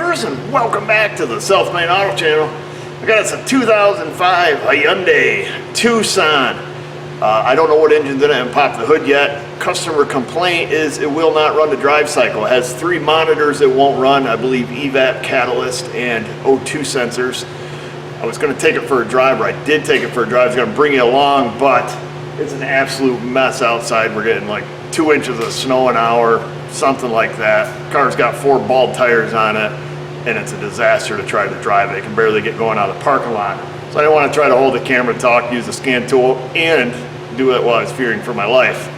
viewers, and welcome back to the Self-Made Auto Channel. I got us a 2005 Hyundai Tucson. I don't know what engine's in it and popped the hood yet. Customer complaint is it will not run the drive cycle. It has 3 monitors it won't run, I believe evap, catalyst, and O2 sensors. I was going to take it for a drive, or I did take it for a drive. I was going to bring it along, but it's an absolute mess outside. We're getting like 2 inches of snow an hour, something like that. Car's got 4 bald tires on it, and it's a disaster to try to drive it. It can barely get going out of the parking lot. So I didn't want to try to hold the camera, talk, use the scan tool, and do it while I was fearing for my life.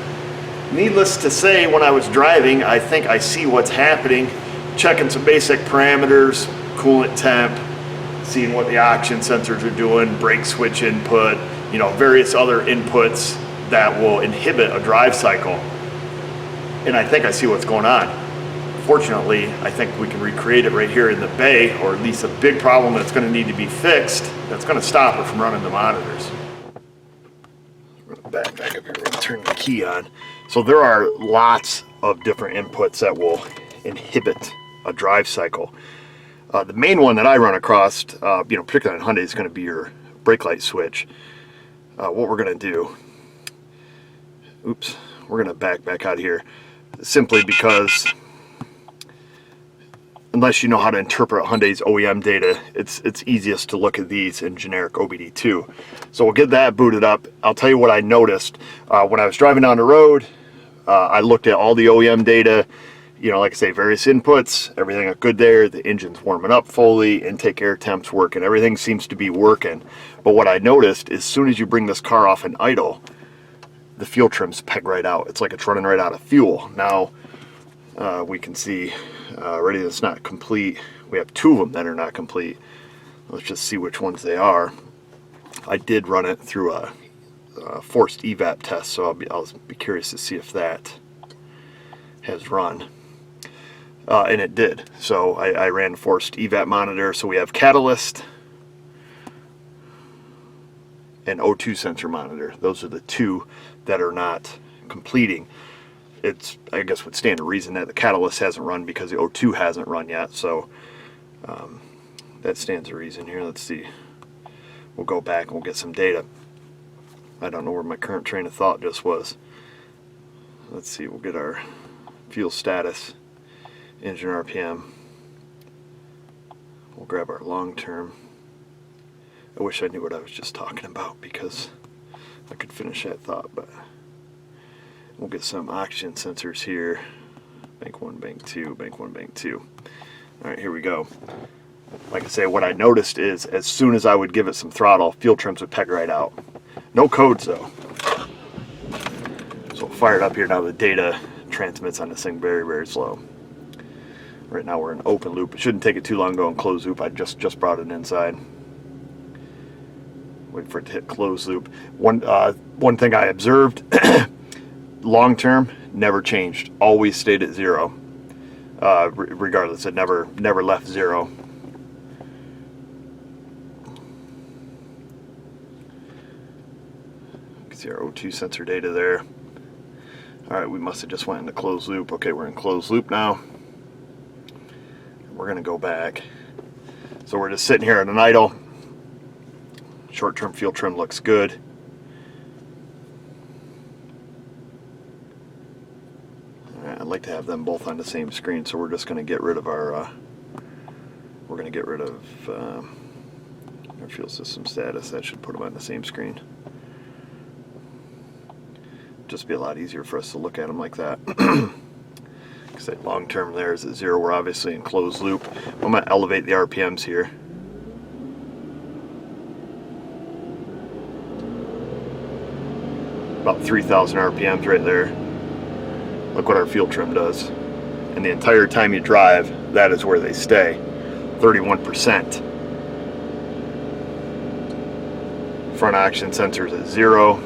Needless to say, when I was driving, I think I see what's happening. Checking some basic parameters, coolant temp, seeing what the oxygen sensors are doing, brake switch input, you know, various other inputs that will inhibit a drive cycle. And I think I see what's going on. Fortunately, I think we can recreate it right here in the bay, or at least a big problem that's going to need to be fixed that's going to stop it from running the monitors. Back up here, we're going to turn the key on. So there are lots of different inputs that will inhibit a drive cycle. The main one that I run across, particularly on Hyundai, is going to be your brake light switch. What we're going to do, we're going to back out here, simply because unless you know how to interpret Hyundai's OEM data, it's easiest to look at these in generic OBD2. So we'll get that booted up. I'll tell you what I noticed when I was driving down the road. I looked at all the OEM data. Like I say, various inputs, everything looked good there. The engine's warming up fully, intake air temp's working, everything seems to be working. But what I noticed is as soon as you bring this car off an idle, the fuel trims peg right out. It's like it's running right out of fuel. Now we can see already it's not complete. We have 2 of them that are not complete. Let's just see which ones they are. I did run it through a forced evap test, so I'll be curious to see if that has run. And it did. So I ran forced evap monitor. So we have catalyst and O2 sensor monitor. Those are the 2 that are not completing. It's, I guess, would stand to reason that the catalyst hasn't run because the O2 hasn't run yet. So that stands to reason here. Let's see. We'll go back and we'll get some data. I don't know where my current train of thought just was. Let's see. We'll get our fuel status, engine RPM. We'll grab our long term. I wish I knew what I was just talking about because I could finish that thought, but we'll get some oxygen sensors here. Bank 1, bank 2, bank 1, bank 2. Alright, here we go. Like I say, what I noticed is as soon as I would give it some throttle, fuel trims would peg right out. No codes though. So we'll fire it up here now. The data transmits on this thing very, very slow. Right now we're in open loop. It shouldn't take it too long to go in closed loop. I just brought it inside. Wait for it to hit closed loop. One thing I observed, long term never changed. Always stayed at 0. Regardless, it never left 0. You can see our O2 sensor data there. Alright, we must have just went into closed loop. Okay, we're in closed loop now. We're going to go back. So we're just sitting here at an idle. Short-term fuel trim looks good. Alright, I'd like to have them both on the same screen, so we're just going to get rid of our our fuel system status. That should put them on the same screen. Just be a lot easier for us to look at them like that. Because that long term there is at 0. We're obviously in closed loop. I'm going to elevate the RPMs here. About 3,000 RPMs right there. Look what our fuel trim does. And the entire time you drive, that is where they stay. 31%. Front oxygen sensors at 0.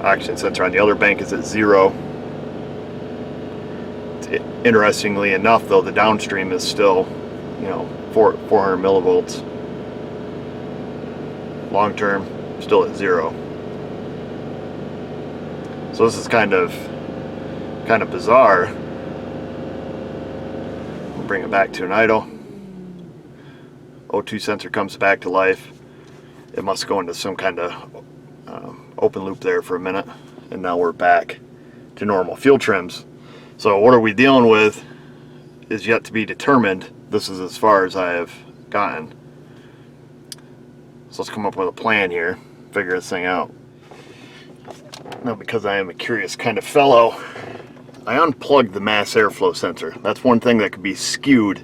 Oxygen sensor on the other bank is at 0. Interestingly enough, though, the downstream is still, 400 millivolts. Long term, still at 0. So this is kind of kind of bizarre. We'll bring it back to an idle. O2 sensor comes back to life. It must go into some kind of open loop there for a minute, and now we're back to normal fuel trims. So what are we dealing with is yet to be determined. This is as far as I have gotten. So let's come up with a plan here, figure this thing out. Now, because I am a curious kind of fellow, I unplugged the mass airflow sensor. That's one thing that could be skewed,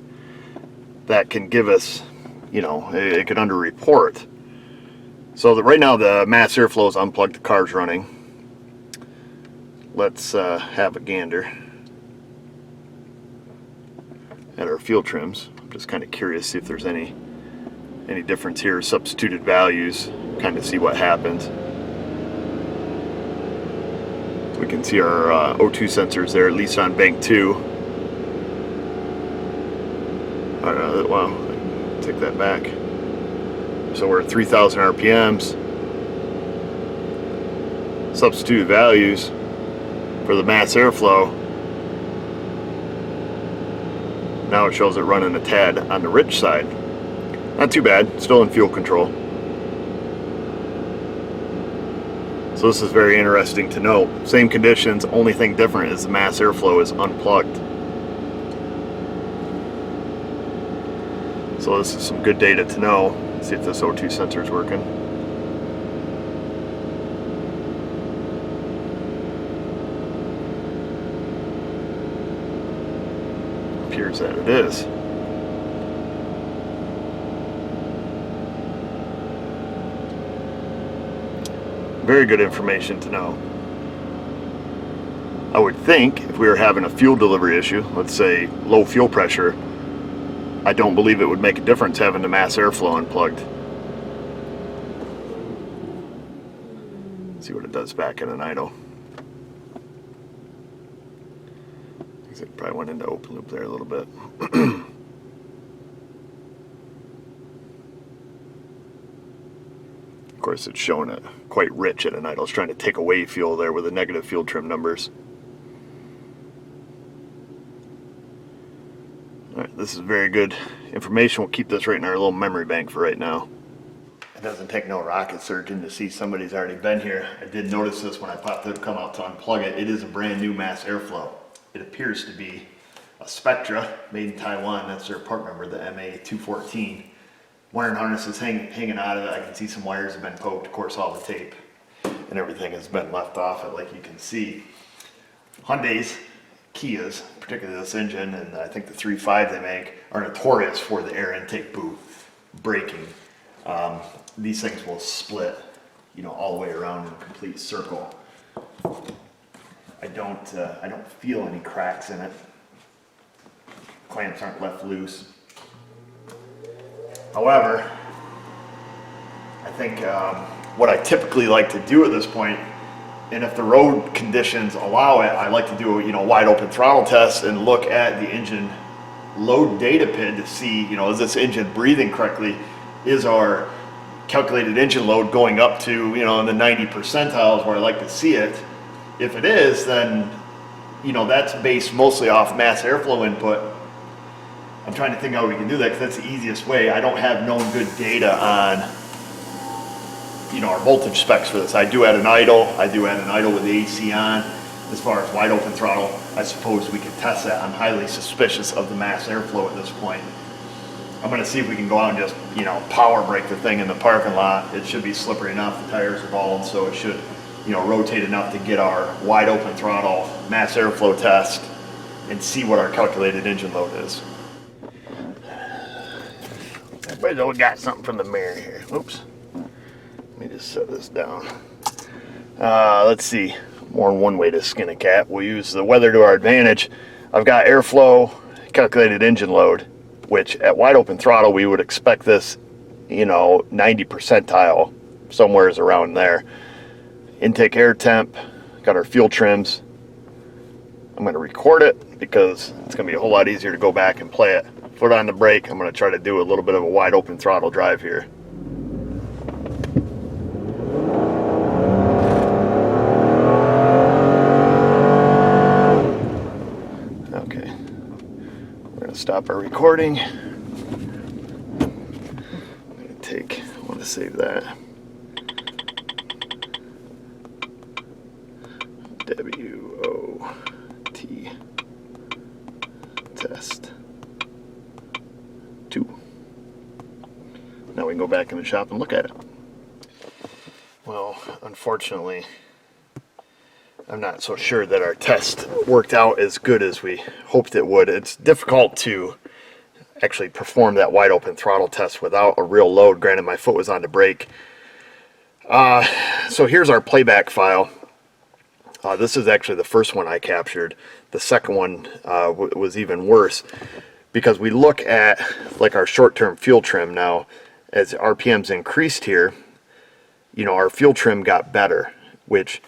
that can give us, you know, it could under-report. So that right now the mass airflow is unplugged, the car's running. Let's have a gander at our fuel trims. I'm just kind of curious to see if there's any difference here, substituted values, kind of see what happens. We can see our O2 sensors there, at least on bank 2. Wow, take that back. So we're at 3,000 RPMs. Substituted values for the mass airflow. Now it shows it running a tad on the rich side. Not too bad, still in fuel control. So this is very interesting to note. Same conditions, only thing different is the mass airflow is unplugged. So this is some good data to know. See if this O2 sensor is working. Appears that it is. Very good information to know. I would think if we were having a fuel delivery issue, let's say low fuel pressure, I don't believe it would make a difference having the mass airflow unplugged. Let's see what it does back in an idle. It probably went into open loop there a little bit. Of course, it's showing it quite rich at an idle. It's trying to take away fuel there with the negative fuel trim numbers. Alright, this is very good information. We'll keep this right in our little memory bank for right now. It doesn't take no rocket surgeon to see somebody's already been here. I did notice this when I popped the come out to unplug it. It is a brand new mass airflow. It appears to be a Spectra made in Taiwan. That's their part number, the MA214. Wiring harness is hanging out of it. I can see some wires have been poked. Of course, all the tape and everything has been left off it, like you can see. Hyundai's, Kias, particularly this engine, and I think the 3.5 they make, are notorious for the air intake boot breaking. These things will split, you know, all the way around in a complete circle. I don't feel any cracks in it. Clamps aren't left loose. However, I think what I typically like to do at this point, and if the road conditions allow it, I like to do a wide open throttle test and look at the engine load data pin to see, is this engine breathing correctly? Is our calculated engine load going up to, in the 90 percentiles where I like to see it? If it is, then, that's based mostly off mass airflow input. I'm trying to think how we can do that because that's the easiest way. I don't have known good data on, our voltage specs for this. I do add an idle with the AC on. As far as wide open throttle, I suppose we could test that. I'm highly suspicious of the mass airflow at this point. I'm going to see if we can go out and just, power brake the thing in the parking lot. It should be slippery enough. The tires are bald, so it should, rotate enough to get our wide open throttle mass airflow test and see what our calculated engine load is. We got something from the mirror here. Oops. Let me just set this down. Let's see. More than one way to skin a cat. We'll use the weather to our advantage. I've got airflow, calculated engine load, which at wide open throttle we would expect this, 90 percentile, somewhere's around there. Intake air temp, got our fuel trims. I'm going to record it because it's going to be a whole lot easier to go back and play it. Foot on the brake. I'm going to try to do a little bit of a wide open throttle drive here. stop our recording. I'm going to I want to save that. W-O-T test 2. Now we can go back in the shop and look at it. Well, unfortunately, I'm not so sure that our test worked out as good as we hoped it would. It's difficult to actually perform that wide open throttle test without a real load. Granted, my foot was on the brake. So here's our playback file. This is actually the first one I captured. The second one was even worse, because we look at like our short-term fuel trim now. As RPMs increased here, you know, our fuel trim got better, which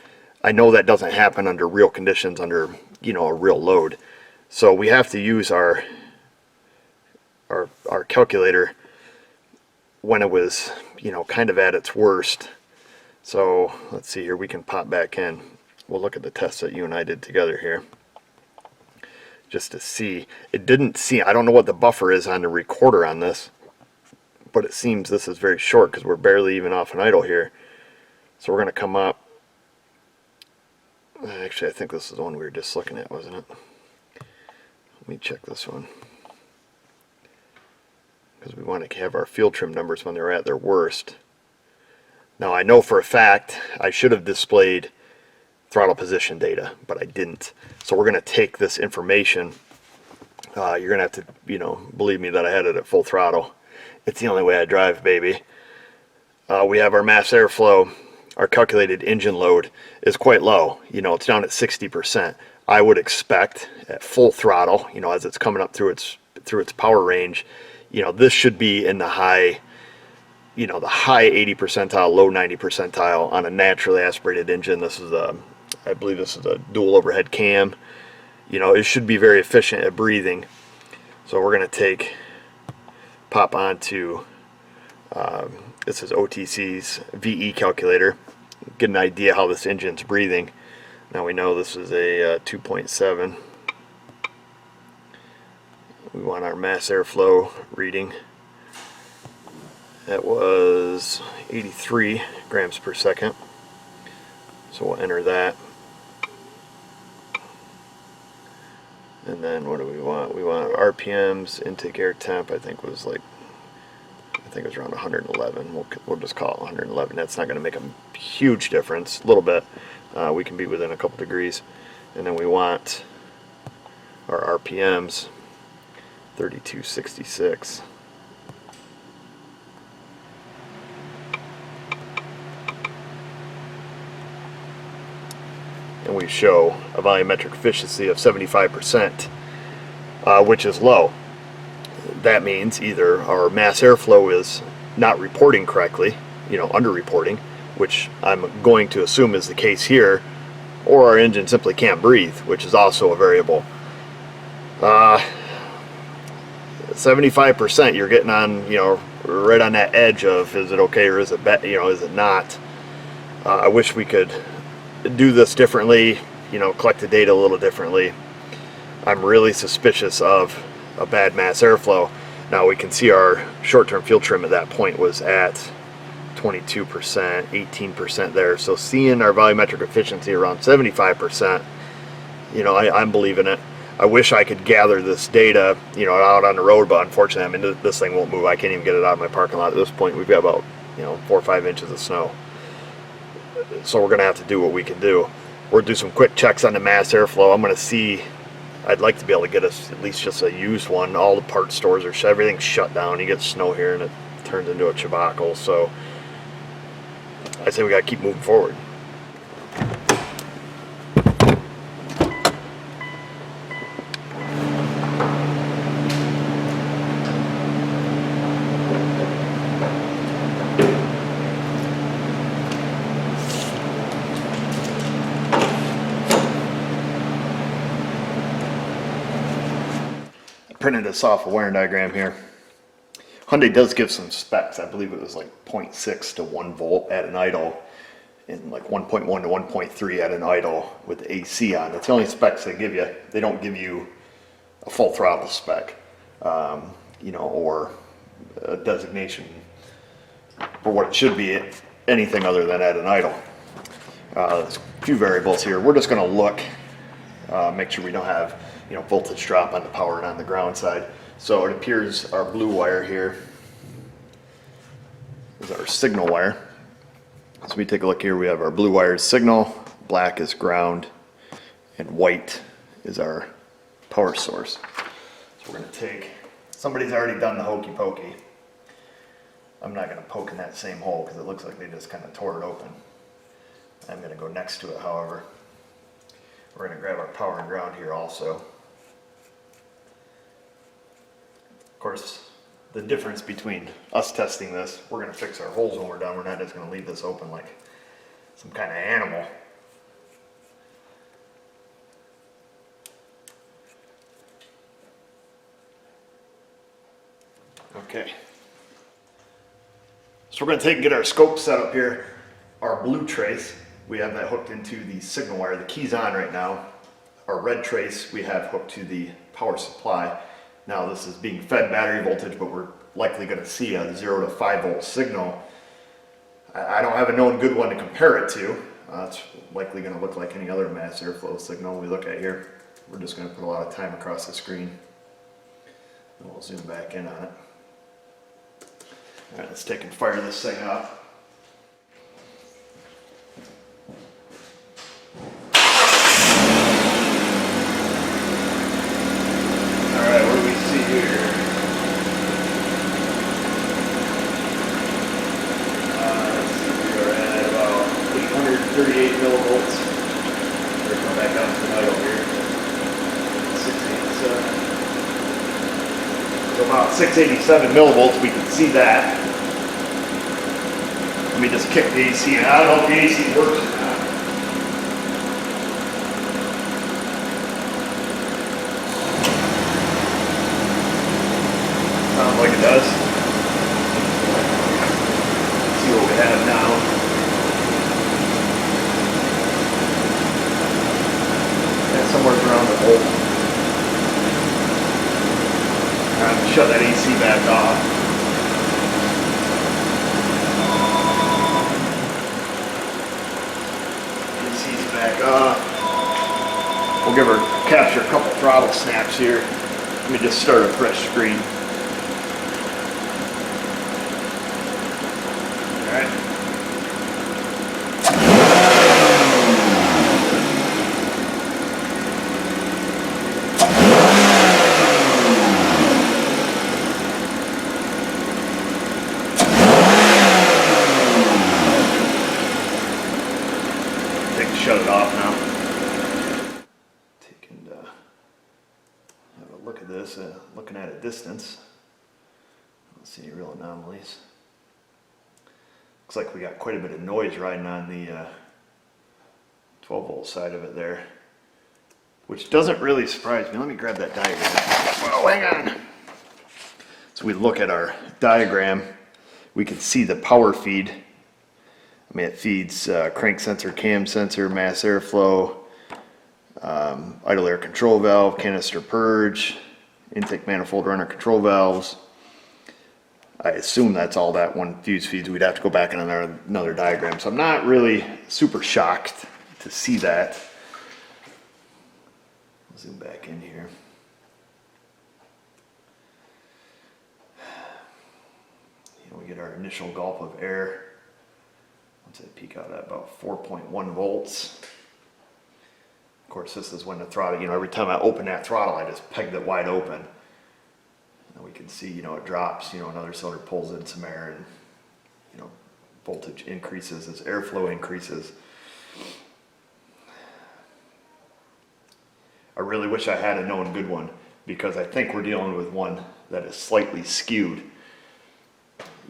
I know that doesn't happen under real conditions, under, you know, a real load. So we have to use our calculator when it was, you know, kind of at its worst. So let's see here, we can pop back in. We'll look at the test that you and I did together here, just to see. It didn't see, I don't know what the buffer is on the recorder on this, but it seems this is very short because we're barely even off an idle here. So we're going to come up. Actually, I think this is the one we were just looking at, wasn't it? Let me check this one, because we want to have our fuel trim numbers when they're at their worst. Now, I know for a fact I should have displayed throttle position data, but I didn't. So we're going to take this information. You're going to have to, you know, believe me that I had it at full throttle. It's the only way I drive, baby. We have our mass airflow. Our calculated engine load is quite low. You know, it's down at 60%. I would expect at full throttle, you know, as it's coming up through its power range, you know, this should be in the high, you know, the high 80 percentile, low 90 percentile on a naturally aspirated engine. This is a, I believe this is a dual overhead cam. You know, it should be very efficient at breathing. So we're going to pop onto, this is OTC's VE calculator, get an idea how this engine's breathing. Now we know this is a 2.7. We want our mass airflow reading. That was 83 grams per second. So we'll enter that. And then what do we want? We want RPMs, intake air temp, I think was like, I think it was around 111. We'll just call it 111. That's not going to make a huge difference. A little bit. We can be within a couple degrees. And then we want our RPMs, 3266. And we show a volumetric efficiency of 75%, which is low. That means either our mass airflow is not reporting correctly, you know, under-reporting, which I'm going to assume is the case here, or our engine simply can't breathe, which is also a variable. 75%, you're getting on, you know, right on that edge of, is it okay or is it you know, is it not? I wish we could do this differently, you know, collect the data a little differently. I'm really suspicious of a bad mass airflow. Now we can see our short-term fuel trim at that point was at 22%, 18% there. So seeing our volumetric efficiency around 75%, you know, I'm believing it. I wish I could gather this data, you know, out on the road, but unfortunately, I mean, this thing won't move. I can't even get it out of my parking lot at this point. We've got about, you know, 4 or 5 inches of snow. So we're going to have to do what we can do. We'll do some quick checks on the mass airflow. I'm going to see, I'd like to be able to get us at least just a used one. All the parts stores are shut, everything's shut down. You get snow here and it turns into a tobacco. So I say we got to keep moving forward. Printed a soft wiring diagram here. Hyundai does give some specs. I believe it was like 0.6 to 1 volt at an idle, and like 1.1 to 1.3 at an idle with the AC on. That's the only specs they give you. They don't give you a full throttle spec. you know, or a designation for what it should be, anything other than at an idle. There's a few variables here. We're just going to look, make sure we don't have, you know, voltage drop on the power and on the ground side. So it appears our blue wire here is our signal wire. So we take a look here. We have our blue wire is signal, black is ground, and white is our power source. So we're going to take, somebody's already done the hokey pokey. I'm not going to poke in that same hole because it looks like they just kind of tore it open. I'm going to go next to it, however. We're going to grab our power and ground here also. Of course, the difference between us testing this, we're going to fix our holes when we're done. We're not just going to leave this open like some kind of animal. Okay. So we're going to take and get our scope set up here. Our blue trace, we have that hooked into the signal wire. The key's on right now. Our red trace we have hooked to the power supply. Now this is being fed battery voltage, but we're likely going to see a 0 to 5 volt signal. I don't have a known good one to compare it to. It's likely going to look like any other mass airflow signal we look at here. We're just going to put a lot of time across the screen. And we'll zoom back in on it. All right, let's take and fire this thing up. Alright, what do we see here? Let's see, we are at about 838 millivolts. We're going back down to the idle here. 687. So about 687 millivolts, we can see that. Let me just kick the AC in. I don't know if the AC works or not. Sounds like it does. Let's see what we have now. Yeah, somewhere around the volt. I'm going to shut that AC back off. AC's back off. We'll give her, capture a couple throttle snaps here. Let me just start a fresh screen. Alright. Shut it off now. Take and have a look at this, looking at a distance. I don't see any real anomalies. Looks like we got quite a bit of noise riding on the 12 volt side of it there, which doesn't really surprise me. Let me grab that diagram. Oh, hang on. So we look at our diagram, we can see the power feed. I mean, it feeds crank sensor, cam sensor, mass airflow, idle air control valve, canister purge, intake manifold runner control valves. I assume that's all that one fuse feeds. We'd have to go back in another diagram. So I'm not really super shocked to see that. I'll zoom back in here. We get our initial gulp of air. Once I peak out at about 4.1 volts. Of course, this is when the throttle, every time I open that throttle, I just pegged it wide open. And we can see, it drops, another cylinder pulls in some air and, voltage increases as airflow increases. I really wish I had a known good one because I think we're dealing with one that is slightly skewed.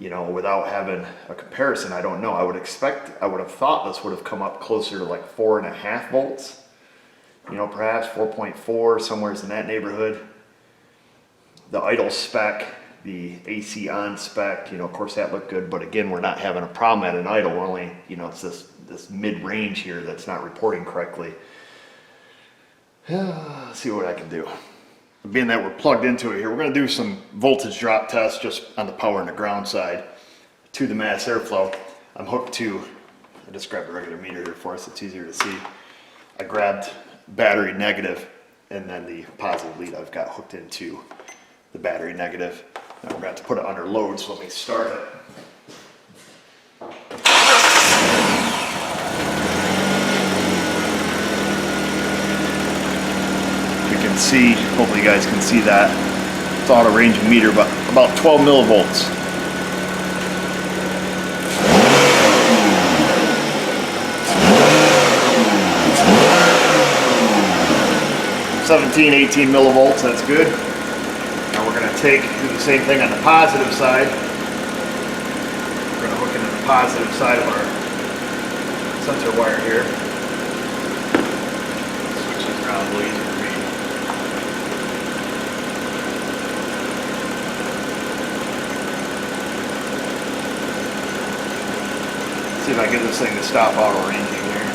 Without having a comparison, I don't know. I would have thought this would have come up closer to like 4.5 volts. Perhaps 4.4, somewhere in that neighborhood. The idle spec, the AC on spec, of course that looked good, but again, we're not having a problem at an idle. We're only, it's this mid-range here that's not reporting correctly. See what I can do. being that we're plugged into it here, we're going to do some voltage drop tests just on the power and the ground side to the mass airflow. I'm hooked to, I just grabbed a regular meter here for us, it's easier to see. I grabbed battery negative, and then the positive lead I've got hooked into the battery negative. Now we're going to put it under load, so let me start it. You can see, hopefully you guys can see that. It's auto ranging meter, but about 12 millivolts. 17, 18 millivolts, that's good. Now we're going to do the same thing on the positive side. We're going to hook into the positive side of our sensor wire here. Switch this around a little easier for me. See if I get this thing to stop auto ranging here.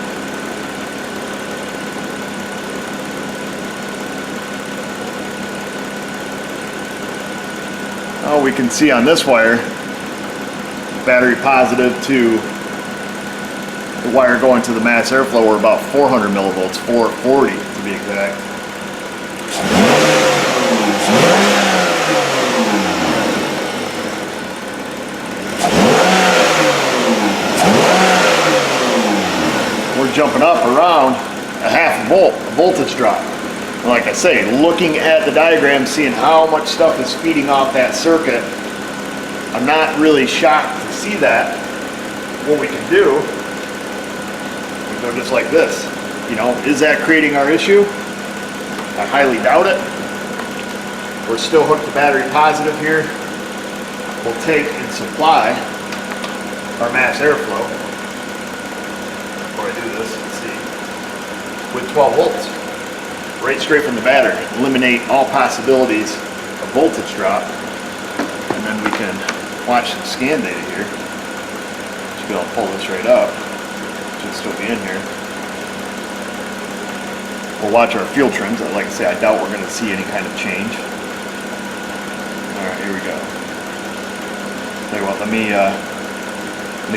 Oh, we can see on this wire, battery positive to the wire going to the mass airflow are about 400 millivolts, 440 to be exact. We're jumping up around a half volt, a voltage drop. And like I say, looking at the diagram, seeing how much stuff is feeding off that circuit, I'm not really shocked to see that. What we can do, we go just like this. You know, is that creating our issue? I highly doubt it. We're still hooked to battery positive here. We'll take and supply our mass airflow. Before I do this, let's see, with 12 volts. Right straight from the battery, eliminate all possibilities of voltage drop, and then we can watch the scan data here. Should be able to pull this right up. Should still be in here. We'll watch our fuel trims. Like I say, I doubt we're going to see any kind of change. All right, here we go. Tell you what, let me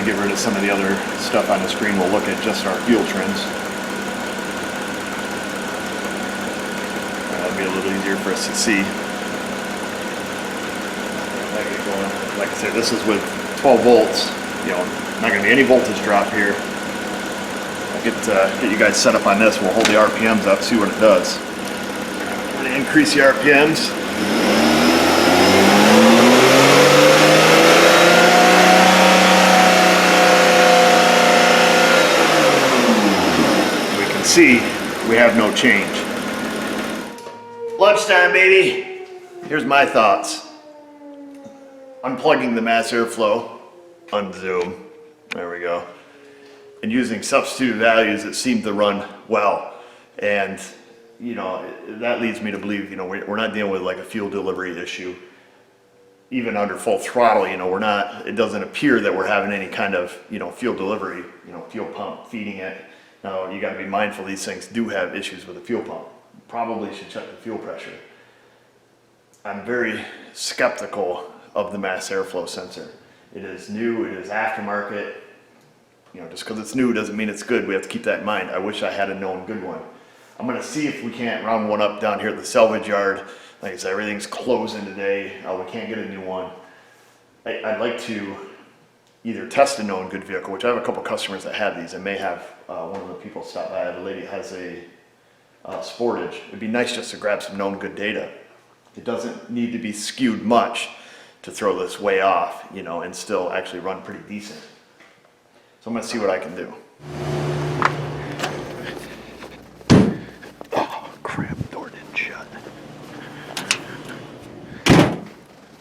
get rid of some of the other stuff on the screen. We'll look at just our fuel trims. Be a little easier for us to see. Like I said, this is with 12 volts. You know, not going to be any voltage drop here. I'll get you guys set up on this. We'll hold the RPMs up, see what it does. I'm going to increase the RPMs. We can see we have no change. Lunchtime, baby. Here's my thoughts. Unplugging the mass airflow, unzoom, there we go, and using substitute values that seem to run well. And, you know, that leads me to believe, you know, we're not dealing with like a fuel delivery issue. Even under full throttle, you know, it doesn't appear that we're having any kind of, you know, fuel delivery, you know, fuel pump feeding it. Now, you got to be mindful these things do have issues with the fuel pump. Probably should check the fuel pressure. I'm very skeptical of the mass airflow sensor. It is new, it is aftermarket. You know, just because it's new doesn't mean it's good. We have to keep that in mind. I wish I had a known good one. I'm gonna see if we can't round one up down here at the salvage yard. Like I said, everything's closing today. We can't get a new one. I'd like to either test a known good vehicle, which I have a couple customers that have these. I may have one of the people stop by. I have a lady that has a Sportage. It'd be nice just to grab some known good data. It doesn't need to be skewed much to throw this way off, you know, and still actually run pretty decent. So I'm going to see what I can do. Oh, crap, door didn't shut.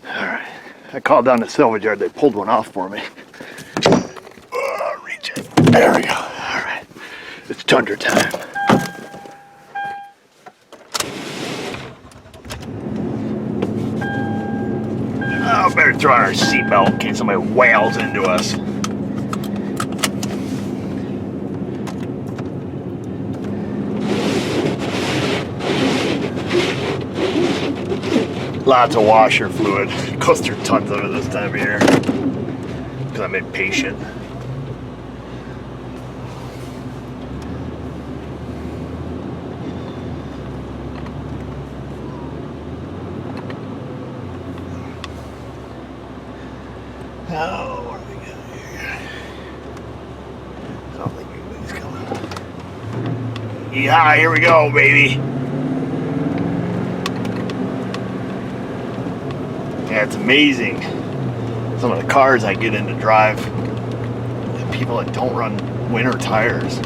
All right, I called down the salvage yard. They pulled one off for me. Reach it. There we go. All right, it's tundra time. Oh, better throw on our seatbelt in case somebody wails into us. Lots of washer fluid. Of course, there's tons of it this time of year because I'm impatient. Oh, what do we got here? I don't think anybody's coming. Yeah, here we go, baby. Yeah, it's amazing. Some of the cars I get in to drive, people that don't run winter tires. I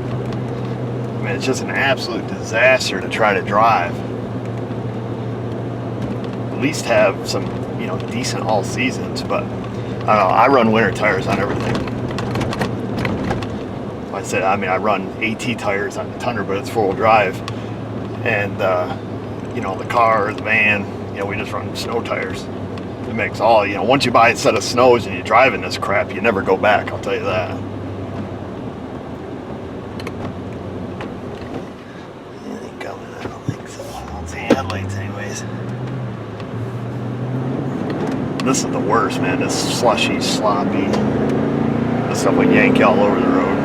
mean, it's just an absolute disaster to try to drive. At least have some, you know, decent all seasons, but I don't know, I run winter tires on everything. I run AT tires on the Tundra, but it's four-wheel drive. And, you know, the car or the van, you know, we just run snow tires. It makes all, you know, once you buy a set of snows and you drive in this crap, you never go back, I'll tell you that. Anything coming? I don't think so. I don't see headlights anyways. This is the worst, man. This slushy, sloppy. This stuff will yank you all over the road.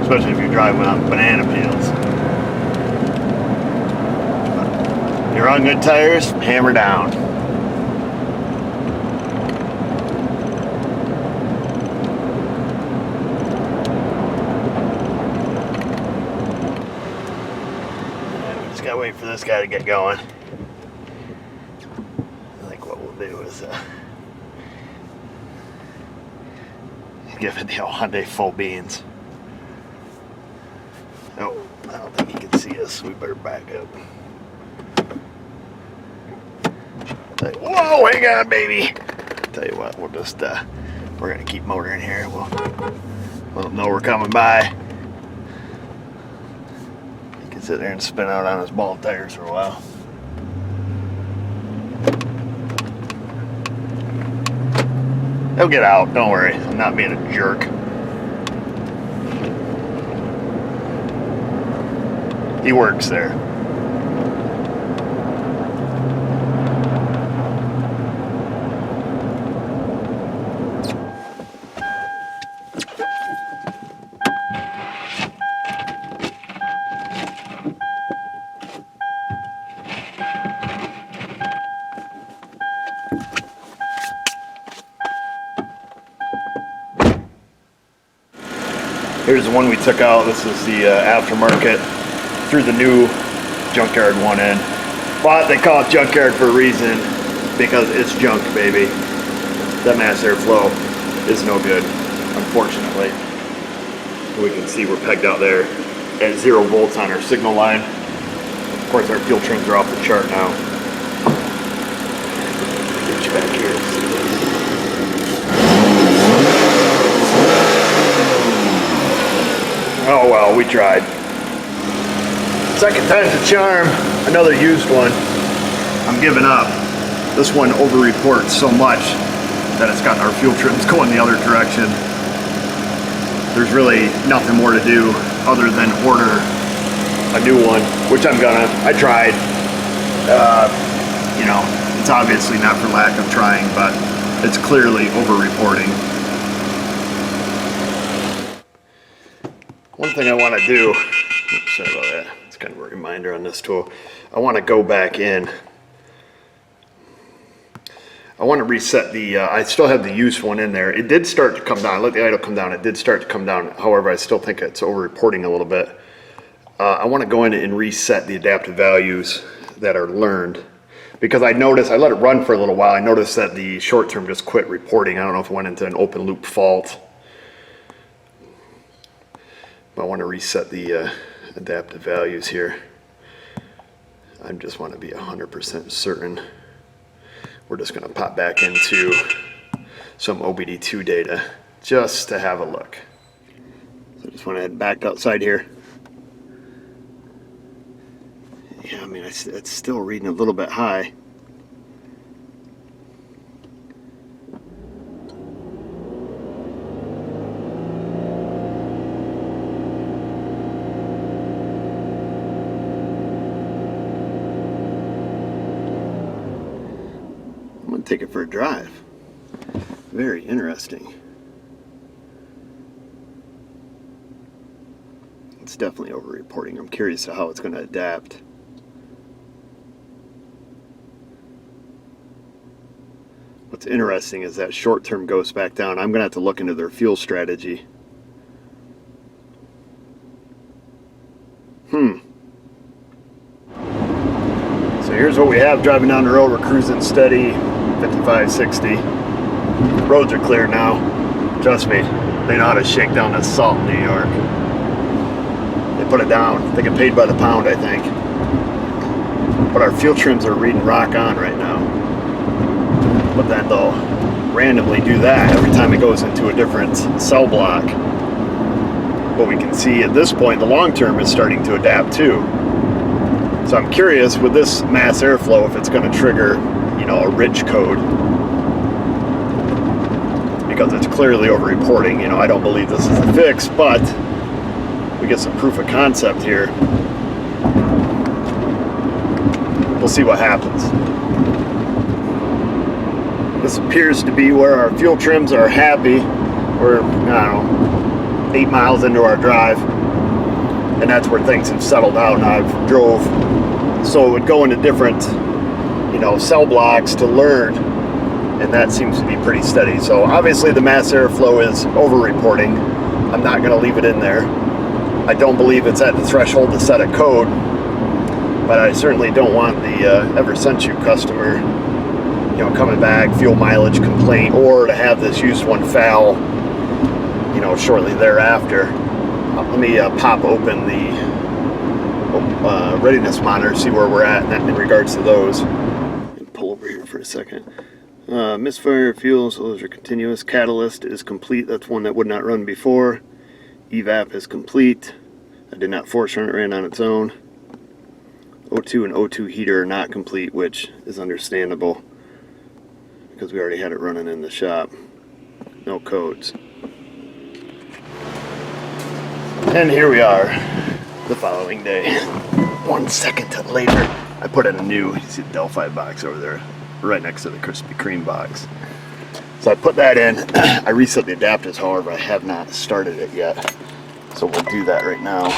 Especially if you're driving on banana peels. But you're on good tires, hammer down. Just gotta wait for this guy to get going. I think what we'll do is give it the old Hyundai full beans. Oh, I don't think he can see us. We better back up. Whoa, hang on, baby. Tell you what, we'll just we're gonna keep motoring here. We'll let them know we're coming by. He can sit there and spin out on his bald tires for a while. He'll get out, don't worry. I'm not being a jerk. He works there. Here's the one we took out. This is the aftermarket. Threw the new junkyard one in. But they call it junkyard for a reason, because it's junk, baby. That mass airflow is no good, unfortunately. We can see we're pegged out there at 0 volts on our signal line. Of course, our fuel trims are off the chart now. Get you back here. Oh well, we tried. Second time's a charm. Another used one. I'm giving up. This one over-reports so much that it's got our fuel trims going the other direction. There's really nothing more to do other than order a new one, which I'm gonna. I tried. You know, it's obviously not for lack of trying, but it's clearly over-reporting. One thing I want to do, oops, sorry about that, it's kind of a reminder on this tool. I want to go back in. I want to reset the, I still have the used one in there. It did start to come down. I let the idle come down. It did start to come down. However, I still think it's over-reporting a little bit. I want to go in and reset the adaptive values that are learned. Because I noticed, I let it run for a little while. I noticed that the short term just quit reporting. I don't know if it went into an open loop fault. I want to reset the adaptive values here. I just want to be 100% certain. We're just going to pop back into some OBD2 data just to have a look. So I just want to head back outside here. Yeah, I mean, it's still reading a little bit high. gonna take it for a drive. Very interesting. It's definitely over-reporting. I'm curious to how it's going to adapt. What's interesting is that short-term goes back down. I'm going to have to look into their fuel strategy. So here's what we have driving down the road. We're cruising steady, 55, 60. Roads are clear now. Trust me, they know how to shake down the salt in New York. They put it down. They get paid by the pound, I think. But our fuel trims are reading rock on right now. But then they'll randomly do that every time it goes into a different cell block. But we can see at this point the long term is starting to adapt too. So I'm curious with this mass airflow if it's going to trigger, you know, a rich code. Because it's clearly over-reporting. You know, I don't believe this is a fix, but we get some proof of concept here. We'll see what happens. This appears to be where our fuel trims are happy. We're, I don't know, 8 miles into our drive, and that's where things have settled out. And I've drove, so it would go into different, you know, cell blocks to learn, and that seems to be pretty steady. So obviously the mass airflow is over-reporting. I'm not going to leave it in there. I don't believe it's at the threshold to set a code, but I certainly don't want the ever since you customer, you know, coming back, fuel mileage complaint, or to have this used one foul, you know, shortly thereafter. Let me pop open the readiness monitor, see where we're at in regards to those. And pull over here for a second. Misfire fuel, so those are continuous. Catalyst is complete. That's one that would not run before. Evap is complete. I did not force run, it ran on its own. O2 and O2 heater are not complete, which is understandable because we already had it running in the shop. No codes. And here we are, the following day. 1 second later, I put in a new, you see the Delphi box over there, right next to the Krispy Kreme box. So I put that in. I reset the adapters, however, I have not started it yet. So we'll do that right now.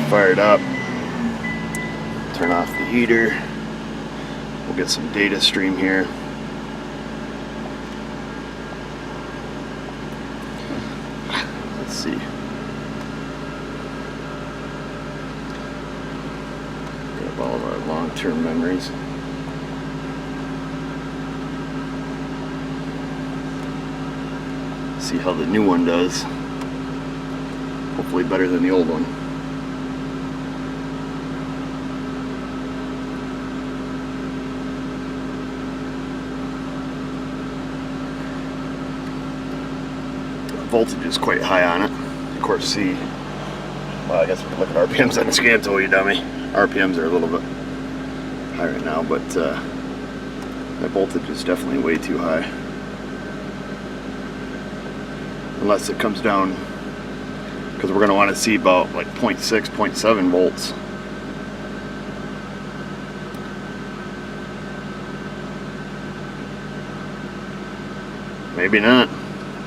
Fire it up. Turn off the heater. We'll get some data stream here. Let's see. Grab all of our long-term memories. See how the new one does. Hopefully better than the old one. The voltage is quite high on it. Of course, see, well, I guess we can look at RPMs on the scan tool, you dummy. RPMs are a little bit high right now, but that voltage is definitely way too high. Unless it comes down, because we're going to want to see about like 0.6, 0.7 volts. Maybe not.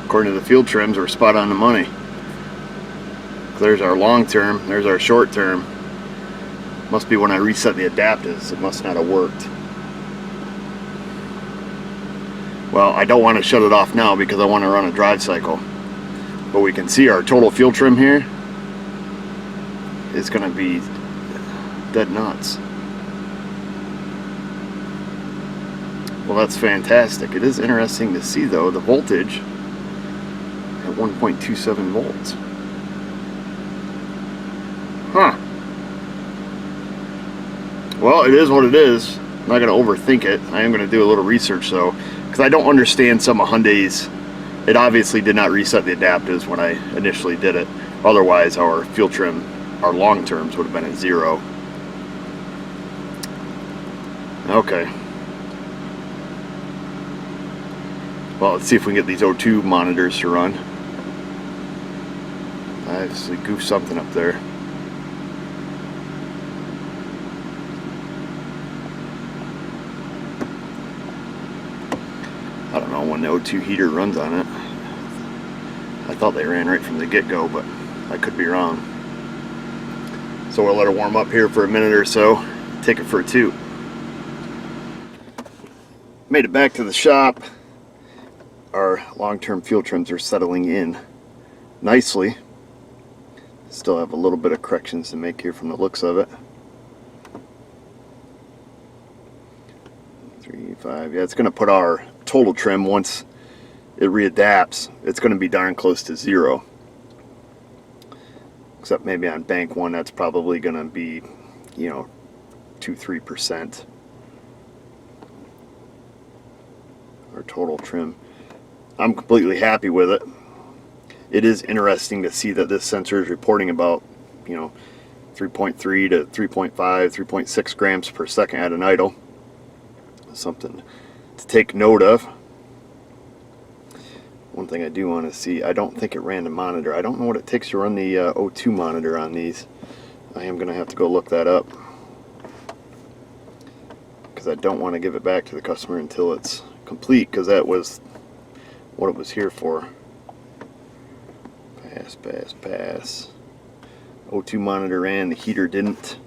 According to the field trims, we're spot on the money. There's our long term, there's our short term. Must be when I reset the adapters, it must not have worked. Well, I don't want to shut it off now because I want to run a drive cycle. But we can see our total fuel trim here is going to be dead nuts. Well, that's fantastic. It is interesting to see, though, the voltage at 1.27 volts. Huh. Well, it is what it is. I'm not going to overthink it. I am going to do a little research, though, because I don't understand some of Hyundai's. It obviously did not reset the adapters when I initially did it. Otherwise, our fuel trim, our long terms would have been at 0. Okay. Well, let's see if we can get these O2 monitors to run. I obviously goofed something up there. when the O2 heater runs on it. I thought they ran right from the get-go, but I could be wrong. So we'll let it warm up here for a minute or so, take it for a toot. Made it back to the shop. Our long-term fuel trims are settling in nicely. Still have a little bit of corrections to make here from the looks of it. 3, 5, yeah, it's going to put our total trim, once it readapts, it's going to be darn close to 0. Except maybe on bank 1, that's probably going to be, you know, 2-3%. Our total trim. I'm completely happy with it. It is interesting to see that this sensor is reporting about, you know, 3.3 to 3.5, 3.6 grams per second at an idle. Something to take note of. One thing I do want to see, I don't think it ran the monitor. I don't know what it takes to run the O2 monitor on these. I am going to have to go look that up, because I don't want to give it back to the customer until it's complete, because that was what it was here for. Pass, pass, pass. O2 monitor ran, the heater didn't.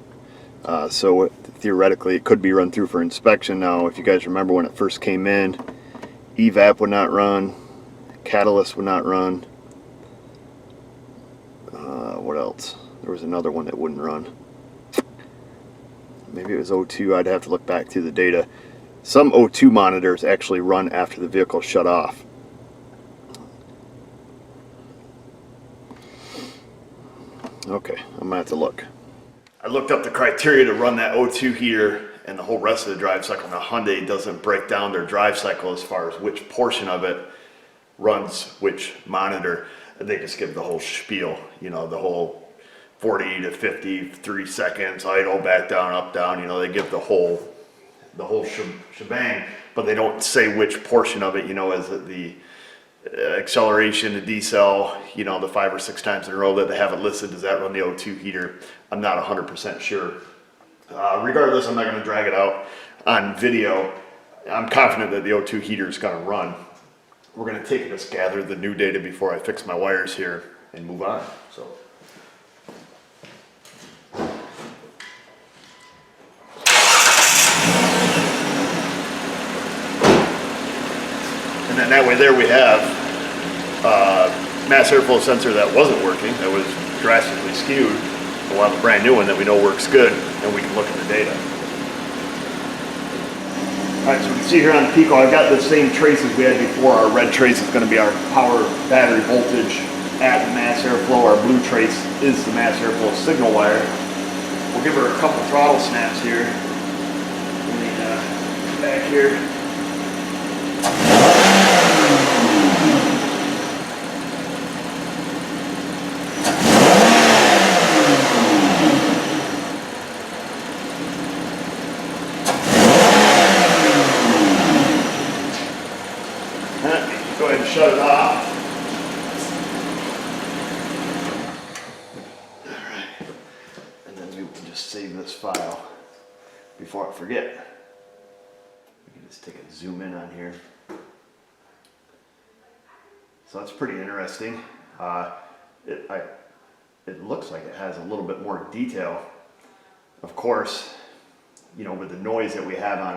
So theoretically it could be run through for inspection. Now, if you guys remember when it first came in, evap would not run, catalyst would not run. What else? There was another one that wouldn't run. Maybe it was O2. I'd have to look back through the data. Some O2 monitors actually run after the vehicle shut off. Okay, I'm gonna have to look. I looked up the criteria to run that O2 heater and the whole rest of the drive cycle. Now, Hyundai doesn't break down their drive cycle as far as which portion of it runs which monitor. They just give the whole spiel, you know, the whole 40 to 53 seconds, idle, back down, up, down, you know, they give the whole shebang, but they don't say which portion of it, you know, is it the acceleration, the decel, you know, the 5 or 6 times in a row that they have it listed. Does that run the O2 heater? I'm not 100% sure. Regardless, I'm not going to drag it out on video. I'm confident that the O2 heater is going to run. We're going to take this, gather the new data before I fix my wires here and move on. So. And then that way there we have mass airflow sensor that wasn't working, that was drastically skewed. We'll have a brand new one that we know works good, and we can look at the data. Alright, so we can see here on the Pico, I've got the same traces we had before. Our red trace is going to be our power battery voltage at mass airflow. Our blue trace is the mass airflow signal wire. We'll give her a couple throttle snaps here. Back here. Go ahead and shut it off. Alright, and then we will just save this file before I forget. We can just take a zoom in on here. So that's pretty interesting. It looks like it has a little bit more detail. Of course, you know, with the noise that we have on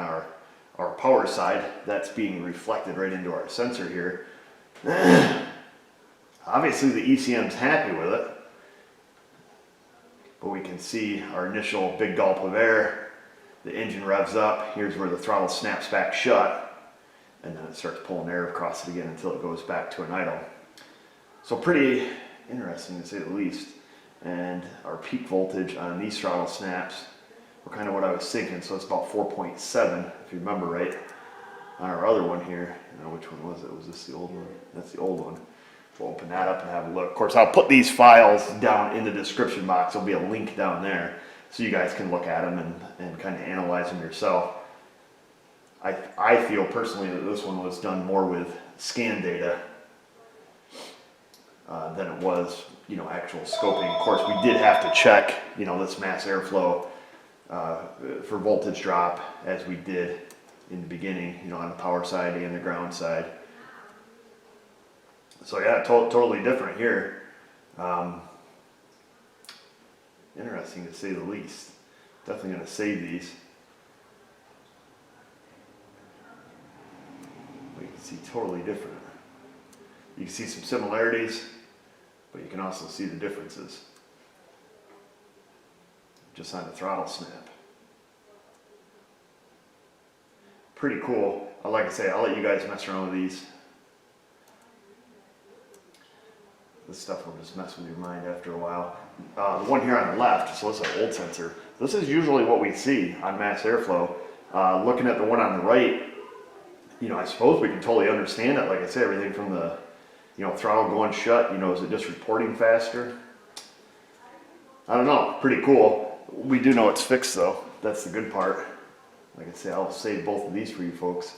our power side, that's being reflected right into our sensor here. Obviously the ECM's happy with it, but we can see our initial big gulp of air, the engine revs up, here's where the throttle snaps back shut, and then it starts pulling air across it again until it goes back to an idle. So pretty interesting to say the least. And our peak voltage on these throttle snaps were kind of what I was thinking, so it's about 4.7 if you remember right. On our other one here, you know, which one was it? Was this the old one? That's the old one. We'll open that up and have a look. Of course, I'll put these files down in the description box. There'll be a link down there so you guys can look at them and kind of analyze them yourself. I feel personally that this one was done more with scan data than it was, you know, actual scoping. Of course, we did have to check, you know, this mass airflow for voltage drop as we did in the beginning, you know, on the power side and the ground side. So yeah, totally different here. Interesting to say the least. Definitely going to save these. But you can see totally different. You can see some similarities, but you can also see the differences. Just on the throttle snap. Pretty cool. Like I say, I'll let you guys mess around with these. This stuff will just mess with your mind after a while. The one here on the left, so this is an old sensor. This is usually what we see on mass airflow. Looking at the one on the right, you know, I suppose we can totally understand it. Like I say, everything from the, you know, throttle going shut, you know, is it just reporting faster? I don't know, pretty cool. We do know it's fixed though. That's the good part. Like I say, I'll save both of these for you folks.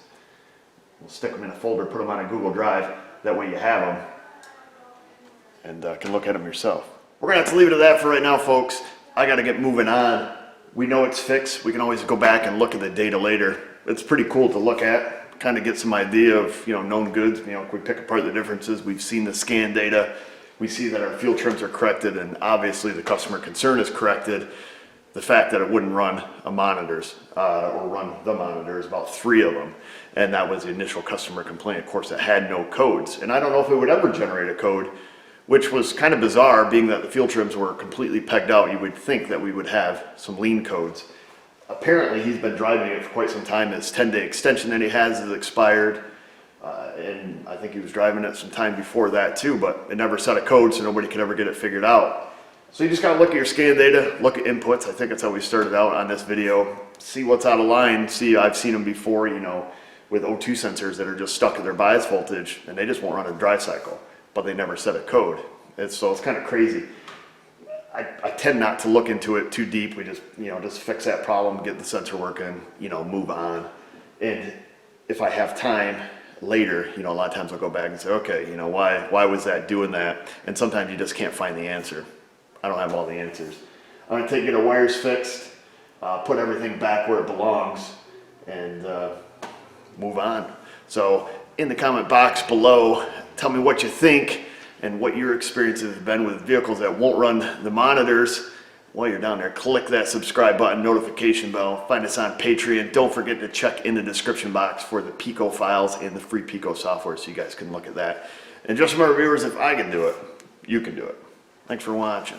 We'll stick them in a folder, put them on a Google Drive. That way you have them and can look at them yourself. We're gonna have to leave it at that for right now, folks. I gotta get moving on. We know it's fixed. We can always go back and look at the data later. It's pretty cool to look at, kind of get some idea of, you know, known goods. You know, if we pick apart the differences, we've seen the scan data. We see that our fuel trims are corrected, and obviously the customer concern is corrected. The fact that it wouldn't run a monitors or run the monitors, about 3 of them, and that was the initial customer complaint. Of course, it had no codes, and I don't know if it would ever generate a code, which was kind of bizarre, being that the fuel trims were completely pegged out. You would think that we would have some lean codes. Apparently, he's been driving it for quite some time. His 10-day extension that he has expired, and I think he was driving it some time before that too, but it never set a code, so nobody could ever get it figured out. So you just gotta look at your scan data, look at inputs. I think that's how we started out on this video. See what's out of line. See, I've seen them before, you know, with O2 sensors that are just stuck at their bias voltage and they just won't run a dry cycle, but they never set a code. So it's kind of crazy. I tend not to look into it too deep. We just, you know, just fix that problem, get the sensor working, you know, move on. And if I have time later, you know, a lot of times I'll go back and say, okay, you know, why was that doing that? And sometimes you just can't find the answer. I don't have all the answers. I'm gonna get our wires fixed, put everything back where it belongs, and move on. So in the comment box below, tell me what you think and what your experiences have been with vehicles that won't run the monitors. While you're down there, click that subscribe button, notification bell, find us on Patreon. Don't forget to check in the description box for the Pico files and the free Pico software so you guys can look at that. And just remember, viewers, if I can do it, you can do it. Thanks for watching.